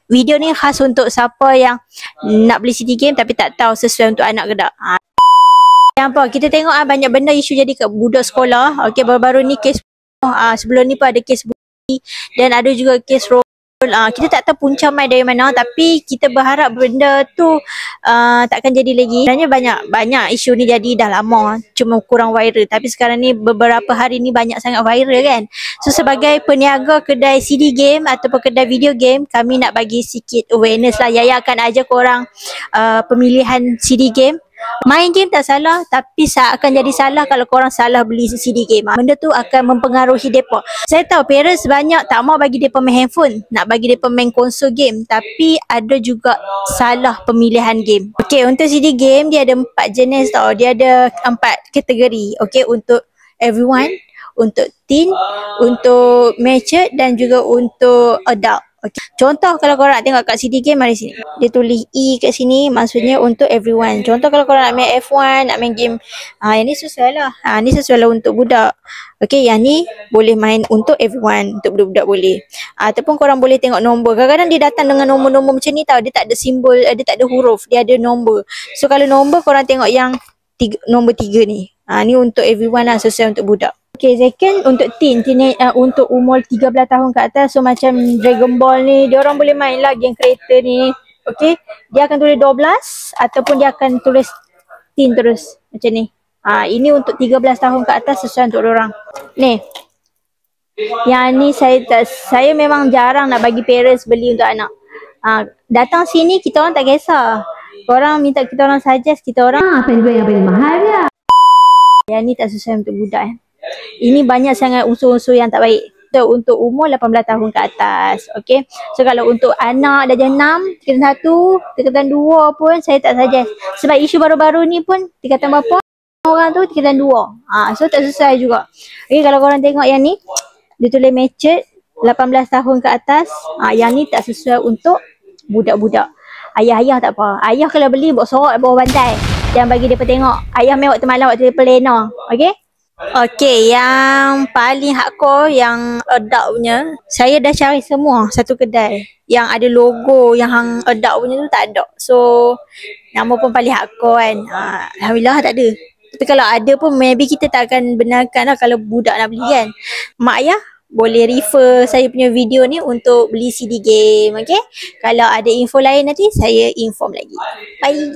video ni khas untuk siapa yang nak beli CD game tapi tak tahu sesuai untuk anak ke tak. Yang apa, kita tengok banyak benda isu jadi kat budak sekolah. Okey, baru-baru ni kes sebelum ni pun ada kes bully dan ada juga kes roll. Kita tak tahu punca mai dari mana, tapi kita berharap benda tu takkan jadi lagi. Sebenarnya banyak isu ni jadi dah lama, cuma kurang viral. Tapi sekarang ni beberapa hari ni banyak sangat viral kan. So sebagai peniaga kedai CD game ataupun kedai video game, kami nak bagi sikit awareness lah. Yaya akan ajak korang pemilihan CD game. Main game tak salah, tapi akan jadi salah kalau korang salah beli CD game. Benda tu akan mempengaruhi mereka. Saya tahu parents banyak tak mau bagi mereka main handphone, nak bagi mereka main konsol game, tapi ada juga salah pemilihan game. Okey, untuk CD game dia ada 4 jenis tau. Dia ada 4 kategori. Okey, untuk everyone, untuk teen, untuk mature dan juga untuk adult. Okay. Contoh kalau korang nak tengok kat CD game, mari sini. Dia tulis E kat sini, maksudnya untuk everyone. Contoh kalau korang nak main F1, nak main game, yang ni sesuai lah. Ni sesuai lah untuk budak. Okay, yang ni boleh main untuk everyone, untuk budak-budak boleh. Ataupun korang boleh tengok nombor. Kadang-kadang dia datang dengan nombor-nombor macam ni tau. Dia tak ada simbol, dia tak ada huruf, dia ada nombor. So kalau nombor, korang tengok yang nombor 3 ni. Ni untuk everyone lah, sesuai untuk budak. Okay, second untuk teen, untuk umur 13 tahun ke atas. So macam Dragon Ball ni, dia orang boleh main lah game kereta ni. Okay, dia akan tulis 12 ataupun dia akan tulis teen terus macam ni. Ini untuk 13 tahun ke atas, sesuai untuk orang. Ni, yang ni saya memang jarang nak bagi parents beli untuk anak. Datang sini kita orang tak kisah. Korang minta kita orang suggest, kita orang apa yang paling mahal dia. Yang ni tak sesuai untuk budak. Ini banyak sangat unsur-unsur yang tak baik. Untuk umur 18 tahun ke atas. Okay. So kalau untuk anak darjah 6, tingkatan 1, tingkatan 2 pun saya tak suggest. Sebab isu baru-baru ni pun tingkatan berapa orang tu tingkatan 2. So tak sesuai juga. Okay, kalau korang tengok yang ni, dia tulis matured 18 tahun ke atas. Yang ni tak sesuai untuk budak-budak. Ayah-ayah tak apa. Ayah kalau beli buat sorok bawah bantai. Jangan bagi dia tengok. Ayah main waktu malam, waktu dia pelena. Okay. Okay, yang paling hardcore, yang adult punya, saya dah cari semua satu kedai yang ada logo yang adult punya tu tak ada. So nama pun paling hardcore kan. Alhamdulillah tak ada. Tapi kalau ada pun maybe kita tak akan benarkan lah kalau budak nak beli kan. Mak ayah boleh refer saya punya video ni untuk beli CD game. Okay, kalau ada info lain nanti saya inform lagi. Bye.